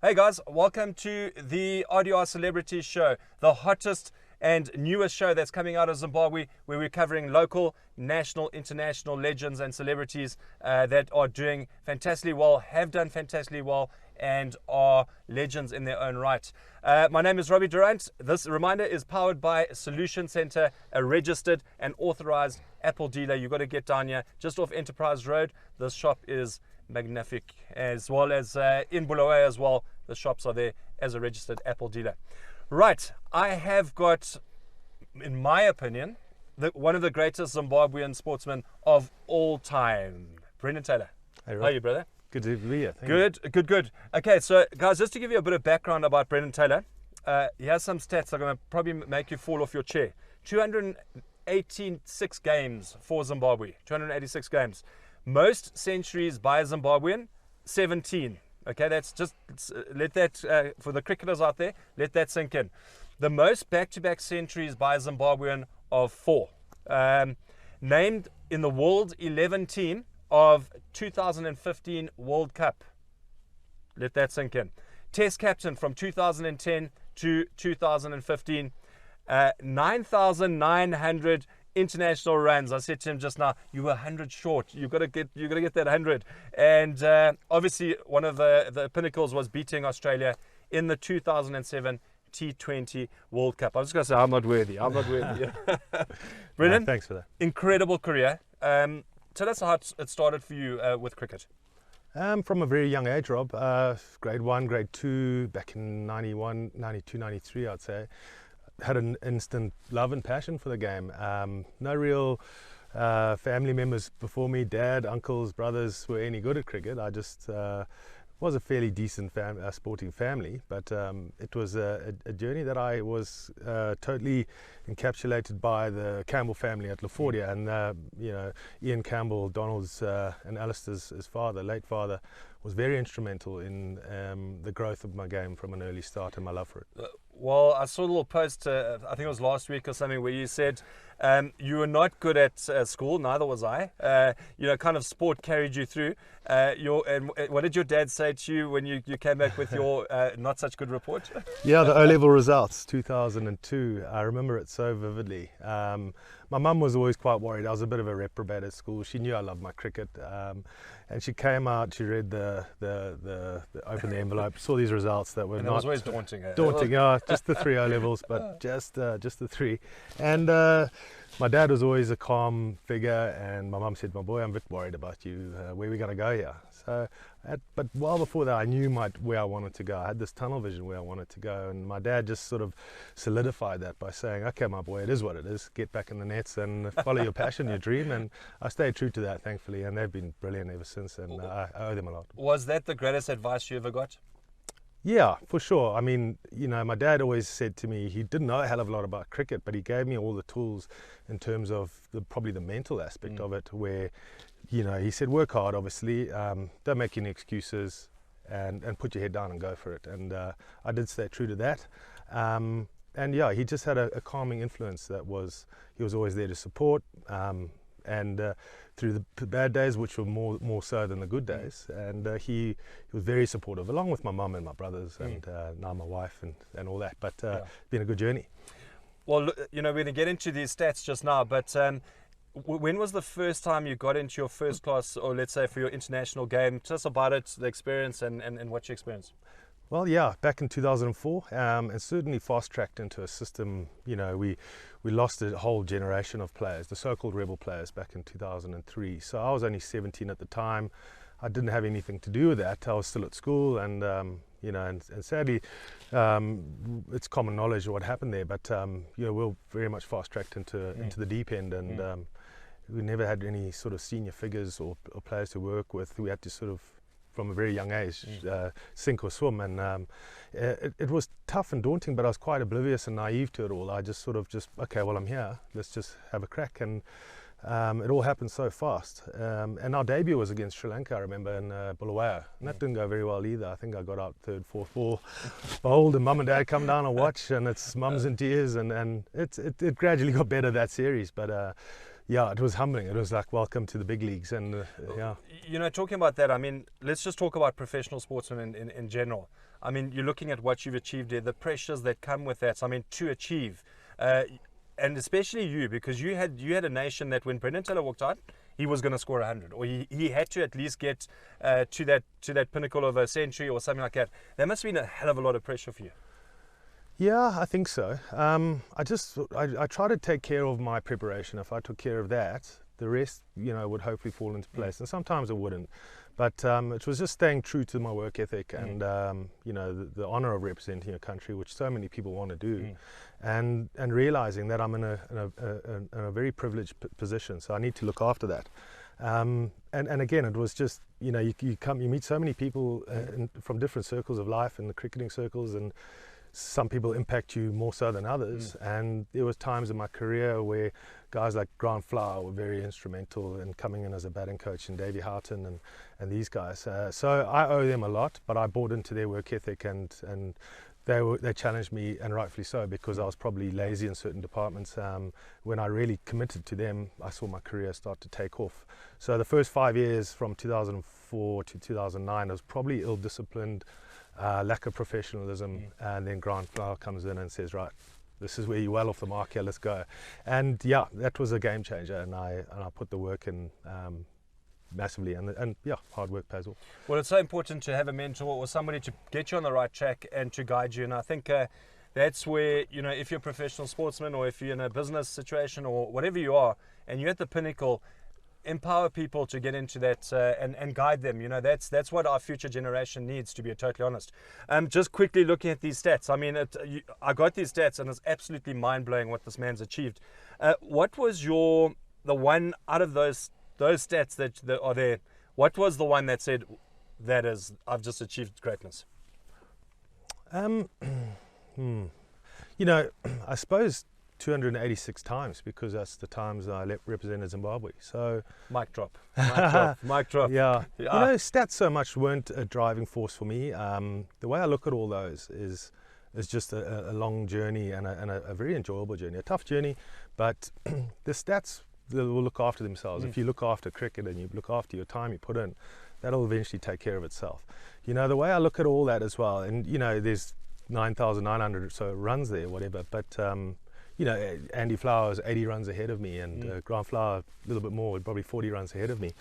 Hey guys, welcome to the RDR Celebrity Show, the hottest and newest show that's coming out of Zimbabwe, where we're covering local, national, international legends and celebrities that are doing fantastically well, have done fantastically well, and are legends in their own right. My name is Robbie Du Rand. This reminder is powered by Solution Center, a registered and authorized Apple dealer. You've got to get down here just off Enterprise Road. This shop is magnific, as well as in Bulawayo as well. The shops are there as a registered Apple dealer. Right, I have got, in my opinion, one of the greatest Zimbabwean sportsmen of all time, Brendan Taylor. Hey, Rob. How are you, brother? Good to be here. Good. Okay, so guys, just to give you a bit of background about Brendan Taylor, he has some stats that are going to probably make you fall off your chair. 286 games for Zimbabwe, 286 games. Most centuries by a Zimbabwean, 17. Okay, that's just, let that, for the cricketers out there, let that sink in. The most back-to-back centuries by a Zimbabwean of 4. Named in the World 11 team of 2015 World Cup. Let that sink in. Test captain from 2010 to 2015. 9,900 international runs. I said to him just now, you were 100 short. You got to get that 100. And obviously, one of the pinnacles was beating Australia in the 2007 T20 World Cup. I'm just going to say, I'm not worthy. Brendan, thanks for that. Incredible career. Tell us how it started for you with cricket. From a very young age, Rob. Grade 1, grade 2, back in 91, 92, 93, I'd say. Had an instant love and passion for the game. No real family members before me, dad, uncles, brothers were any good at cricket. I just was a fairly decent sporting family, but it was a journey that I was totally encapsulated by the Campbell family at Lafordia, and Ian Campbell, Donald's and Alistair's his father, late father, was very instrumental in the growth of my game from an early start and my love for it. Well, I saw a little post, I think it was last week or something, where you said you were not good at school, neither was I. Kind of sport carried you through. And what did your dad say to you when you came back with your not such good report? Yeah, the O-level results, 2002. I remember it so vividly. My mum was always quite worried. I was a bit of a reprobate at school. She knew I loved my cricket. And she came out, she read opened the envelope, saw these results that were and not... it was always daunting. Daunting, just the 3 O-levels, but just the 3. And my dad was always a calm figure, and my mum said, my boy, I'm a bit worried about you. Where are we going to go here? So, but while before that, I knew where I wanted to go. I had this tunnel vision where I wanted to go, and my dad just sort of solidified that by saying, okay, my boy, it is what it is. Get back in the nets and follow your passion, your dream. And I stayed true to that, thankfully, and they've been brilliant ever since, and I owe them a lot. Was that the greatest advice you ever got? Yeah, for sure. I mean, my dad always said to me, he didn't know a hell of a lot about cricket, but he gave me all the tools in terms of probably the mental aspect of it, where, he said, work hard, obviously, don't make any excuses, and put your head down and go for it. And I did stay true to that. And yeah, he just had a calming influence he was always there to support, and through the bad days, which were more so than the good days, and he was very supportive, along with my mum and my brothers, and now my wife and all that. But been a good journey. Well, we're going to get into these stats just now, but when was the first time you got into your first class, or let's say for your international game? Tell us about it, the experience, and what you experienced. Well, yeah, back in 2004, and certainly fast-tracked into a system. We lost a whole generation of players, the so-called rebel players, back in 2003. So I was only 17 at the time. I didn't have anything to do with that. I was still at school, and and sadly, it's common knowledge of what happened there. But we're very much fast-tracked into the deep end, and we never had any sort of senior figures or players to work with. We had to sort of, from a very young age, sink or swim, and it was tough and daunting, but I was quite oblivious and naive to it all. I just okay, well, I'm here, let's just have a crack, and it all happened so fast. And our debut was against Sri Lanka, I remember, in Bulawayo, and that didn't go very well either. I think I got out third, fourth ball, bowled, and mum and dad come down and watch, and it's mum's in tears, and it gradually got better that series, but yeah, it was humbling. It was like, welcome to the big leagues. And yeah. You know, talking about that, I mean, let's just talk about professional sportsmen in general. I mean, you're looking at what you've achieved there, the pressures that come with that. So, I mean, to achieve, and especially you, because you had a nation that when Brendan Taylor walked out, he was going to score 100, or he had to at least get to that pinnacle of a century or something like that. That must have been a hell of a lot of pressure for you. Yeah, I think so. I try to take care of my preparation. If I took care of that, the rest, you know, would hopefully fall into place. And sometimes it wouldn't. But it was just staying true to my work ethic and, you know, the honor of representing a country, which so many people want to do, and realizing that I'm in a very privileged position. So I need to look after that. And again, it was just, you know, you meet so many people from different circles of life in the cricketing circles, and some people impact you more so than others. And there was times in my career where guys like Grant Flower were very instrumental in coming in as a batting coach, and Davey Houghton and these guys. So I owe them a lot, but I bought into their work ethic, and they challenged me, and rightfully so, because I was probably lazy in certain departments. When I really committed to them, I saw my career start to take off. So the first 5 years from 2004 to 2009, I was probably ill-disciplined, lack of professionalism, and then Grant Flower comes in and says, right, this is where you're well off the mark here, let's go. And yeah, that was a game changer, and I put the work in massively, and yeah, hard work pays off. Well, it's so important to have a mentor or somebody to get you on the right track and to guide you, and I think that's where, you know, if you're a professional sportsman or if you're in a business situation or whatever you are, and you're at the pinnacle, empower people to get into that and guide them. You know, that's what our future generation needs, to be totally honest. Just quickly looking at these stats, I mean, I got these stats and it's absolutely mind-blowing what this man's achieved. What was the one out of those stats that are there, what was the one that said, that is, I've just achieved greatness? You know, I suppose 286 times, because that's the times I represented Zimbabwe. So mic drop, mic drop, mic drop. Yeah. You know, stats so much weren't a driving force for me. The way I look at all those is just a long journey and a very enjoyable journey, a tough journey, but the stats will look after themselves. If you look after cricket and you look after your time you put in, that'll eventually take care of itself. You know, the way I look at all that as well, and you know, there's 9,900 or so runs there, whatever, but you know, Andy Flower's 80 runs ahead of me, and Grant Flower a little bit more, probably 40 runs ahead of me.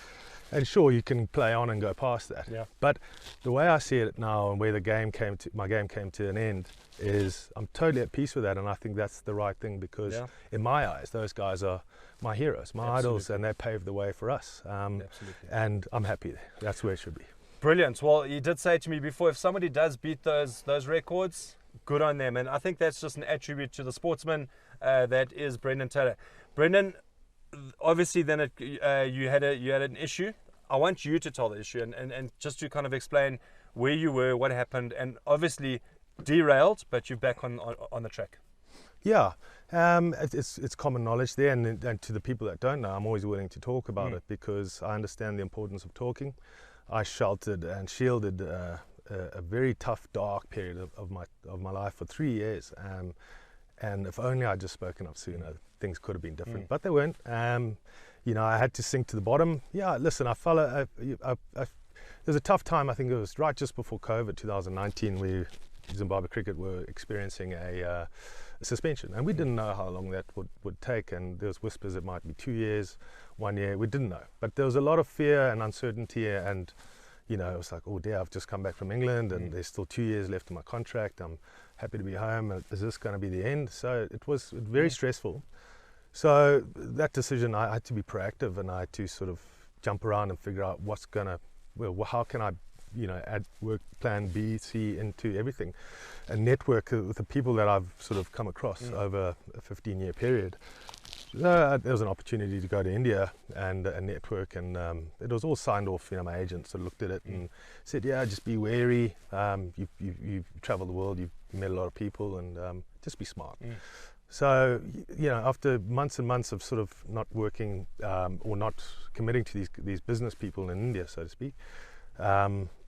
And sure, you can play on and go past that. Yeah. But the way I see it now, and where my game came to an end, is I'm totally at peace with that, and I think that's the right thing, because in my eyes, those guys are my heroes, my idols, and they paved the way for us. And I'm happy there. That's where it should be. Brilliant. Well, you did say to me before, if somebody does beat those records, good on them. And I think that's just an attribute to the sportsman that is Brendan Taylor. Brendan, obviously then you had an issue. I want you to tell the issue and just to kind of explain where you were, what happened, and obviously derailed, but you're back on the track. Yeah, it's common knowledge there, and to the people that don't know, I'm always willing to talk about it, because I understand the importance of talking. I sheltered and shielded a very tough, dark period of my life for 3 years, and if only I'd just spoken up sooner, things could have been different, but they weren't. You know, I had to sink to the bottom. Yeah, listen, there's a tough time. I think it was right just before COVID, 2019, where Zimbabwe cricket were experiencing a suspension, and we didn't know how long that would take, and there was whispers it might be 2 years, 1 year, we didn't know, but there was a lot of fear and uncertainty, and you know, it was like, oh dear, I've just come back from England and there's still 2 years left of my contract, I'm happy to be home, is this going to be the end? So it was very stressful. So that decision, I had to be proactive, and I had to sort of jump around and figure out how can I, you know, add work plan B, C into everything, and network with the people that I've sort of come across over a 15-year period. There was an opportunity to go to India and network, and it was all signed off. You know, my agent sort of looked at it and said, yeah, just be wary. You've traveled the world, you've met a lot of people, and just be smart. So, you know, after months and months of sort of not working or not committing to these business people in India, so to speak,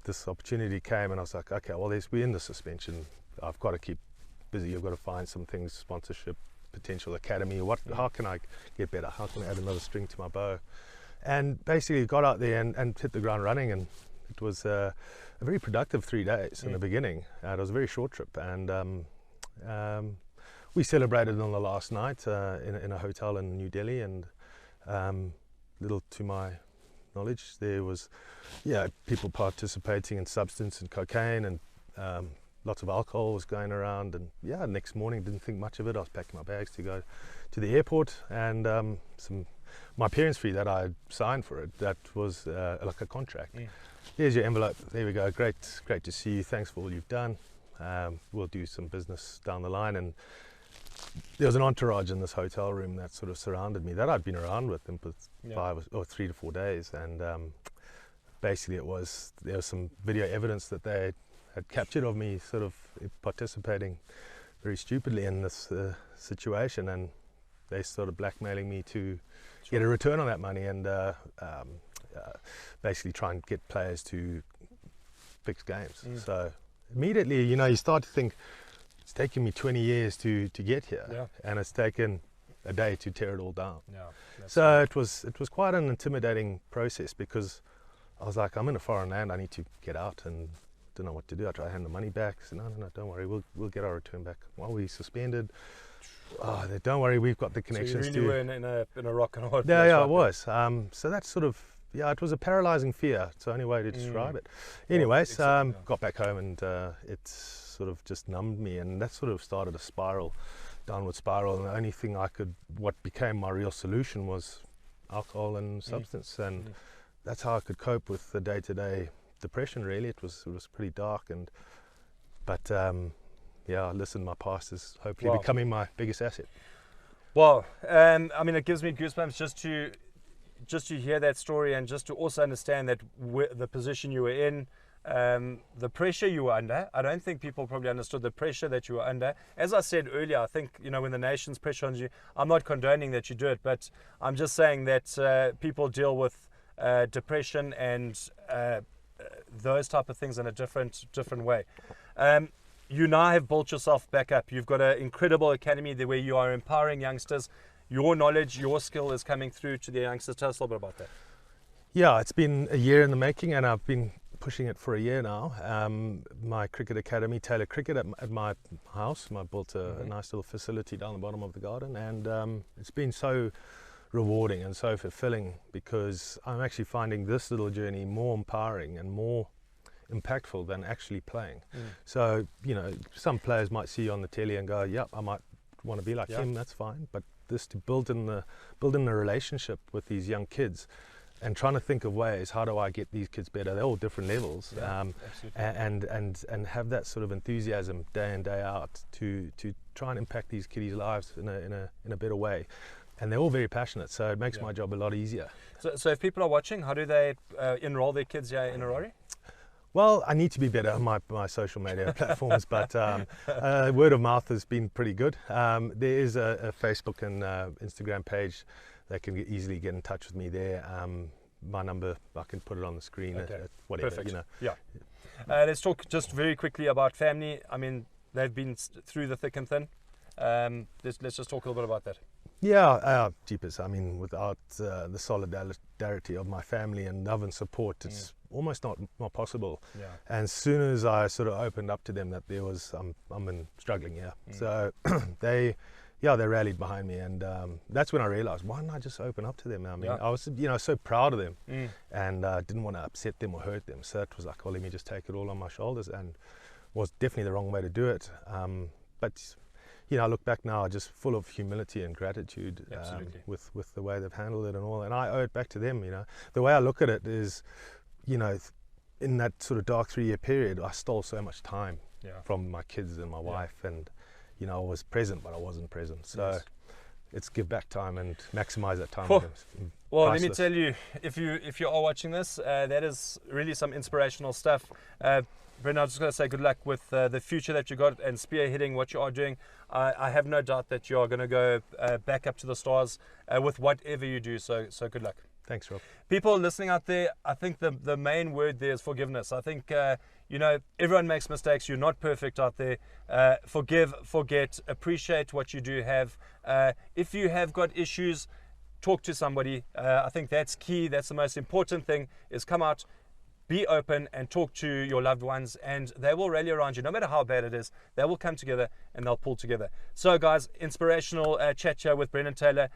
this opportunity came, and I was like, okay, well, we're in the suspension. I've got to keep busy. I've got to find some things, sponsorship, potential academy. How can I get better? How can I add another string to my bow? And basically got out there and hit the ground running, and it was a very productive 3 days in the beginning. It was a very short trip, and we celebrated on the last night in a hotel in New Delhi, and little to my knowledge, there was people participating in substance and cocaine, and lots of alcohol was going around. And next morning didn't think much of it. I was packing my bags to go to the airport, and my parents' fee that I signed for it, that was like a contract. Here's your envelope, there we go, great to see you, thanks for all you've done, we'll do some business down the line. And there was an entourage in this hotel room that sort of surrounded me, that I'd been around with them for 3 to 4 days, and basically there was some video evidence that they had captured of me sort of participating very stupidly in this situation, and they started blackmailing me to get a return on that money, and basically try and get players to fix games. So immediately, you start to think, it's taken me 20 years to get here, and it's taken a day to tear it all down. So it was quite an intimidating process, because I was like, I'm in a foreign land, I need to get out, and didn't know what to do. I tried to hand the money back. I said, no, don't worry, we'll get our return back. Well, we suspended. Oh, don't worry, we've got the connections. So you really were in a rock and a hard place. Yeah, I was. So that's sort of, it was a paralyzing fear. It's the only way to describe it. Anyways, got back home, and it sort of just numbed me, and that sort of started a downward spiral. And the only thing what became my real solution was alcohol and substance, and that's how I could cope with the day-to-day depression. Really, it was pretty dark, but listen, my past is hopefully becoming my biggest asset. Well, I mean, it gives me goosebumps just to hear that story, and just to also understand that the position you were in, the pressure you were under. I don't think people probably understood the pressure that you were under. As I said earlier, I think, when the nation's pressure on you, I'm not condoning that you do it, but I'm just saying that people deal with depression and those type of things in a different way. You now have built yourself back up. You've got an incredible academy there where you are empowering youngsters. Your knowledge, your skill is coming through to the youngsters. Tell us a little bit about that. Yeah, it's been a year in the making, and I've been pushing it for a year now. My cricket academy, Taylor Cricket, at my house. I built a nice little facility down the bottom of the garden, and it's been so rewarding and so fulfilling, because I'm actually finding this little journey more empowering and more impactful than actually playing. So some players might see you on the telly and go, yep, I might want to be like him, that's fine, but this to build in the relationship with these young kids, and trying to think of ways, how do I get these kids better? They're all different levels, and have that sort of enthusiasm day in, day out to try and impact these kiddies' lives in a better way. And they're all very passionate, so it makes my job a lot easier. So if people are watching, how do they enroll their kids here in Aurora? Well, I need to be better on my social media platforms, but word of mouth has been pretty good. There is a Facebook and Instagram page. They can easily get in touch with me there. My number, I can put it on the screen, whatever. Perfect. Let's talk just very quickly about family. I mean, they've been through the thick and thin. Let's just talk a little bit about that. Yeah, jeepers. I mean, without the solidarity of my family and love and support, it's almost not possible. And as soon as I sort of opened up to them that there was, I'm struggling here. So they rallied behind me, and that's when I realized, why didn't I just open up to them? I mean, I was, so proud of them, and didn't want to upset them or hurt them. So it was like, well, let me just take it all on my shoulders, and was definitely the wrong way to do it. But I look back now, just full of humility and gratitude with the way they've handled it and all, and I owe it back to them. The way I look at it is, in that sort of dark 3-year period, I stole so much time from my kids and my wife, and I was present, but I wasn't present. So it's give back time and maximize that time. Well, let me tell you, if you are watching this, that is really some inspirational stuff. Brendan, I was just going to say good luck with the future that you got and spearheading what you are doing. I have no doubt that you are going to go back up to the stars with whatever you do. So good luck. Thanks, Rob. People listening out there, I think the main word there is forgiveness. I think, everyone makes mistakes. You're not perfect out there. Forgive, forget, appreciate what you do have. If you have got issues, talk to somebody. I think that's key. That's the most important thing, is come out, be open, and talk to your loved ones, and they will rally around you. No matter how bad it is, they will come together and they'll pull together. So guys, inspirational chat here with Brendan Taylor,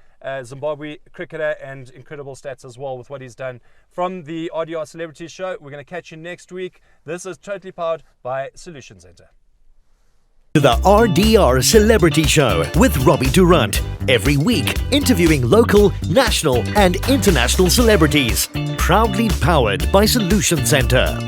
Zimbabwe cricketer, and incredible stats as well with what he's done from the RDR Celebrity Show. We're going to catch you next week. This is totally powered by Solution Center. The RDR Celebrity Show with Robbie Du Rand. Every week, interviewing local, national and international celebrities. Proudly powered by Solution Center.